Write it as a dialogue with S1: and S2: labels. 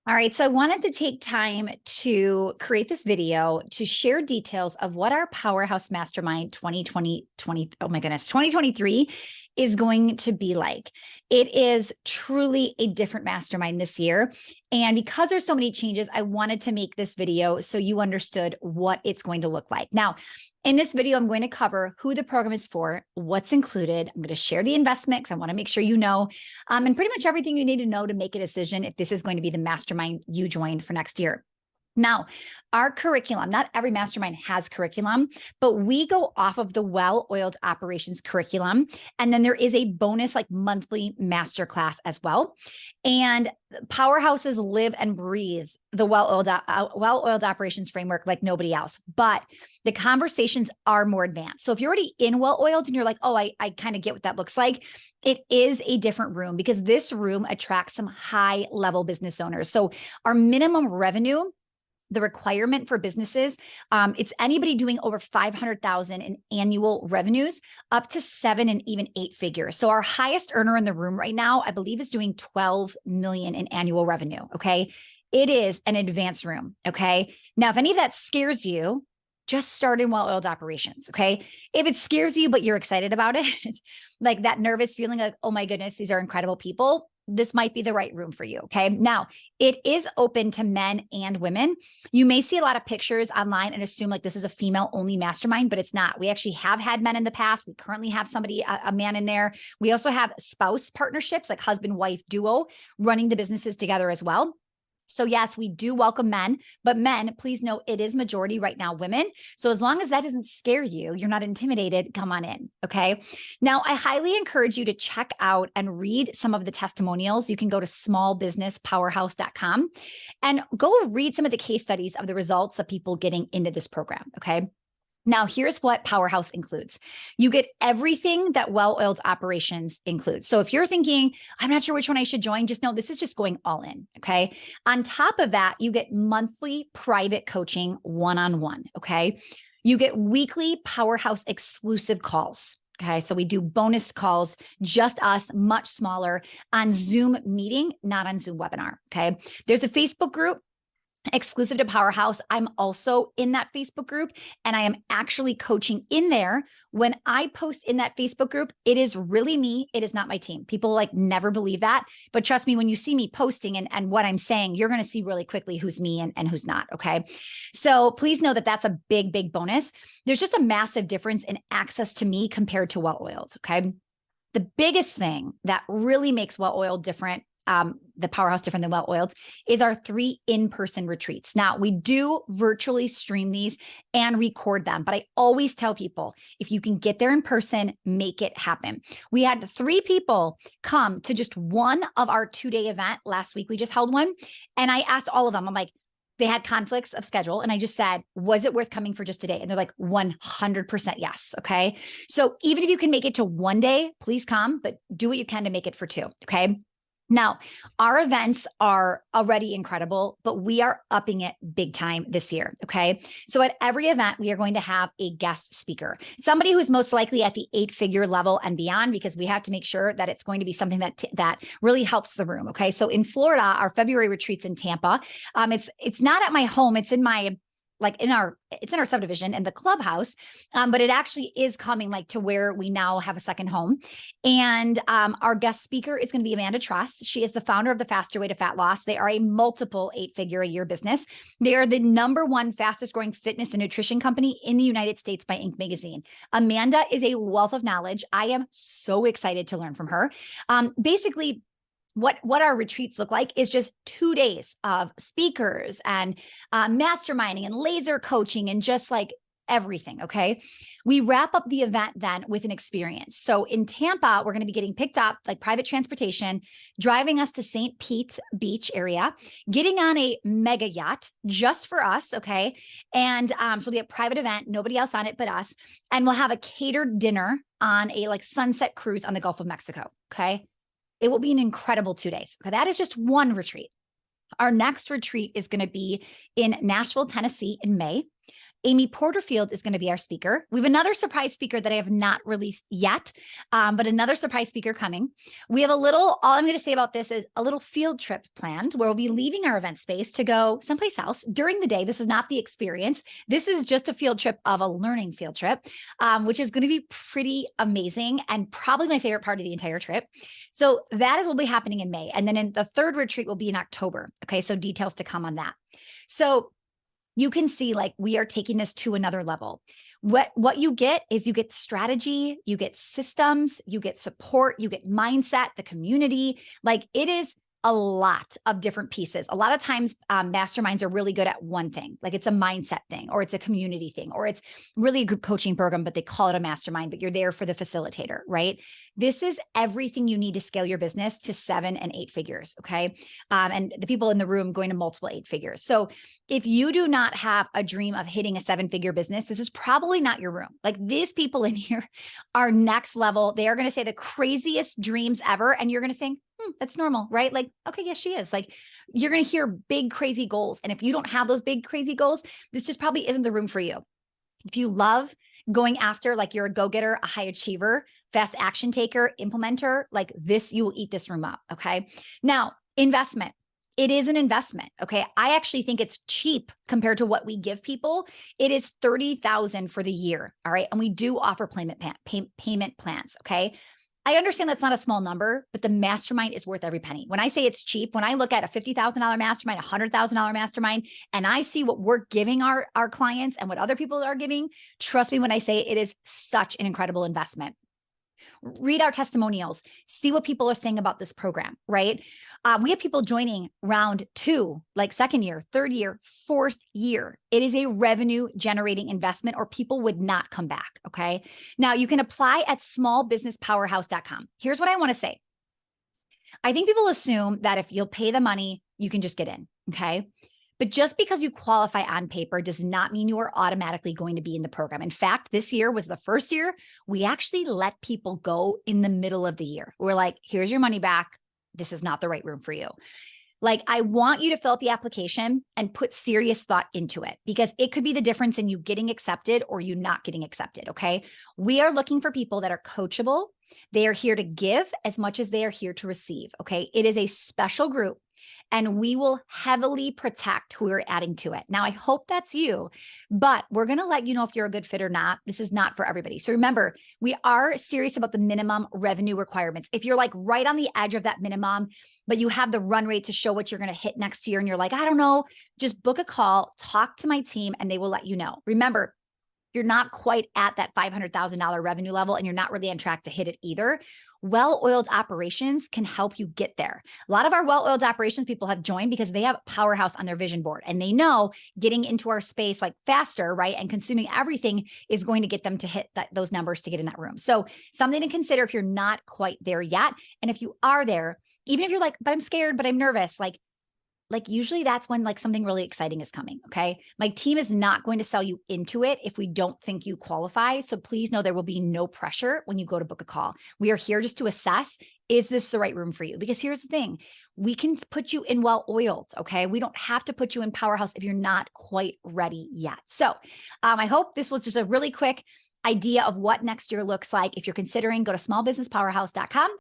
S1: All right, so I wanted to take time to create this video to share details of what our Powerhouse Mastermind 2023 is going to be like. It is truly a different mastermind this year. And because there's so many changes, I wanted to make this video so you understood what it's going to look like. Now, in this video, I'm going to cover who the program is for, what's included. I'm going to share the investment because I want to make sure you know, and pretty much everything you need to know to make a decision if this is going to be the mastermind you join for next year. Now, our curriculum, not every mastermind has curriculum, but we go off of the well-oiled operations curriculum. And then there is a bonus like monthly masterclass as well. And powerhouses live and breathe the well-oiled operations framework like nobody else, but the conversations are more advanced. So if you're already in well-oiled and you're like, oh, I kind of get what that looks like, it is a different room because this room attracts some high-level business owners. So our minimum revenue, the requirement for businesses, it's anybody doing over 500,000 in annual revenues up to 7 and even 8 figures. So our highest earner in the room right now, I believe, is doing 12 million in annual revenue. Okay. It is an advanced room. Okay. Now, if any of that scares you, just start in well-oiled operations. Okay. If it scares you, but you're excited about it, like that nervous feeling like, oh my goodness, these are incredible people, this might be the right room for you. Okay. Now, it is open to men and women. You may see a lot of pictures online and assume like this is a female only mastermind, but it's not. We actually have had men in the past. We currently have somebody, a man in there. We also have spouse partnerships, like husband, wife duo running the businesses together as well. So yes, we do welcome men, but men, please know it is majority right now women. So as long as that doesn't scare you, you're not intimidated, come on in. Okay. Now, I highly encourage you to check out and read some of the testimonials. You can go to smallbusinesspowerhouse.com and go read some of the case studies of the results of people getting into this program. Okay. Now, here's what Powerhouse includes. You get everything that well-oiled operations includes. So if you're thinking, I'm not sure which one I should join, just know this is just going all in, okay? On top of that, you get monthly private coaching one-on-one, okay? You get weekly Powerhouse exclusive calls. Okay, so we do bonus calls, just us, much smaller, on Zoom meeting, not on Zoom webinar, okay? There's a Facebook group exclusive to Powerhouse. I'm also in that Facebook group and I am actually coaching in there. When I post in that Facebook group, it is really me. It is not my team. People like never believe that, but trust me, when you see me posting and what I'm saying, you're going to see really quickly who's me and who's not. Okay. So please know that that's a big, big bonus. There's just a massive difference in access to me compared to well-oiled. Okay. The biggest thing that really makes well-oiled different, the Powerhouse different than well-oiled, is our 3 in-person retreats. Now, we do virtually stream these and record them, but I always tell people, if you can get there in person, make it happen. We had 3 people come to just one of our 2-day event last week. We just held one. And I asked all of them, I'm like, they had conflicts of schedule. And I just said, was it worth coming for just today? And they're like, 100% yes. Okay. So even if you can make it to 1 day, please come, but do what you can to make it for 2. Okay. Now, our events are already incredible, but we are upping it big time this year, okay? So at every event, we are going to have a guest speaker, somebody who's most likely at the 8-figure level and beyond, because we have to make sure that it's going to be something that really helps the room, okay? So in Florida, our February retreat's in Tampa. It's not at my home, it's in my it's in our subdivision in the clubhouse, but it actually is coming like to where we now have a second home. And our guest speaker is going to be Amanda Truss. She is the founder of the Faster Way to Fat Loss. They are a multiple 8-figure a year business. They are the #1 fastest growing fitness and nutrition company in the United States by Inc. magazine. Amanda is a wealth of knowledge. I am so excited to learn from her. Basically, what our retreats look like is just 2 days of speakers and masterminding and laser coaching and just like everything. Okay. We wrap up the event then with an experience. So in Tampa, we're going to be getting picked up like private transportation, driving us to St. Pete Beach area, getting on a mega yacht just for us. Okay. And so it'll be a private event, nobody else on it but us. And we'll have a catered dinner on a like sunset cruise on the Gulf of Mexico. Okay. It will be an incredible 2 days. Okay, that is just one retreat. Our next retreat is going to be in Nashville, Tennessee in May. Amy Porterfield is going to be our speaker. We have another surprise speaker that I have not released yet, but another surprise speaker coming. We have all I'm going to say about this is a little field trip planned where we'll be leaving our event space to go someplace else during the day. This is not the experience. This is just a field trip of a learning field trip, which is going to be pretty amazing and probably my favorite part of the entire trip. So that is what will be happening in May. And then in the third retreat will be in October. Okay. So details to come on that. So you can see like we are taking this to another level. What you get is you get strategy, you get systems, you get support, you get mindset, the community. Like it is a lot of different pieces. A lot of times masterminds are really good at one thing, like it's a mindset thing, or it's a community thing, or it's really a group coaching program, but they call it a mastermind, but you're there for the facilitator, right? This is everything you need to scale your business to 7 and 8 figures, okay? And the people in the room going to multiple 8 figures. So if you do not have a dream of hitting a 7-figure business, this is probably not your room. Like these people in here are next level. They are going to say the craziest dreams ever. And you're going to think, that's normal, right? Like, okay, yes, she is. Like, you're going to hear big, crazy goals. And if you don't have those big, crazy goals, this just probably isn't the room for you. If you love going after, like you're a go-getter, a high achiever, fast action taker, implementer, like this, you will eat this room up. Okay. Now, investment. It is an investment. Okay. I actually think it's cheap compared to what we give people. It is $30,000 for the year. All right. And we do offer payment plans. Okay. I understand that's not a small number, but the mastermind is worth every penny. When I say it's cheap, when I look at a $50,000 mastermind, a $100,000 mastermind, and I see what we're giving our clients and what other people are giving, trust me when I say it is such an incredible investment. Read our testimonials, see what people are saying about this program, right? We have people joining round 2, like 2nd year, 3rd year, 4th year. It is a revenue generating investment or people would not come back. Okay. Now you can apply at smallbusinesspowerhouse.com. Here's what I want to say. I think people assume that if you'll pay the money, you can just get in. Okay. But just because you qualify on paper does not mean you are automatically going to be in the program. In fact, this year was the first year we actually let people go in the middle of the year. We're like, here's your money back. This is not the right room for you. Like, I want you to fill out the application and put serious thought into it because it could be the difference in you getting accepted or you not getting accepted. Okay. We are looking for people that are coachable. They are here to give as much as they are here to receive. Okay. It is a special group. And we will heavily protect who we're adding to it. Now, I hope that's you, but we're going to let you know if you're a good fit or not. This is not for everybody. So remember, we are serious about the minimum revenue requirements. If you're like right on the edge of that minimum, but you have the run rate to show what you're going to hit next year, and you're like, I don't know, just book a call, talk to my team, and they will let you know. Remember, you're not quite at that $500,000 revenue level, and you're not really on track to hit it either. Well-oiled operations can help you get there. A lot of our well-oiled operations people have joined because they have Powerhouse on their vision board and they know getting into our space like faster, right? And consuming everything is going to get them to hit those numbers to get in that room. So something to consider if you're not quite there yet. And if you are there, even if you're like, but I'm scared, but I'm nervous, like usually that's when like something really exciting is coming. Okay. My team is not going to sell you into it if we don't think you qualify. So please know there will be no pressure when you go to book a call. We are here just to assess, is this the right room for you? Because here's the thing, we can put you in well-oiled. Okay. We don't have to put you in Powerhouse if you're not quite ready yet. So I hope this was just a really quick idea of what next year looks like. If you're considering, go to smallbusinesspowerhouse.com.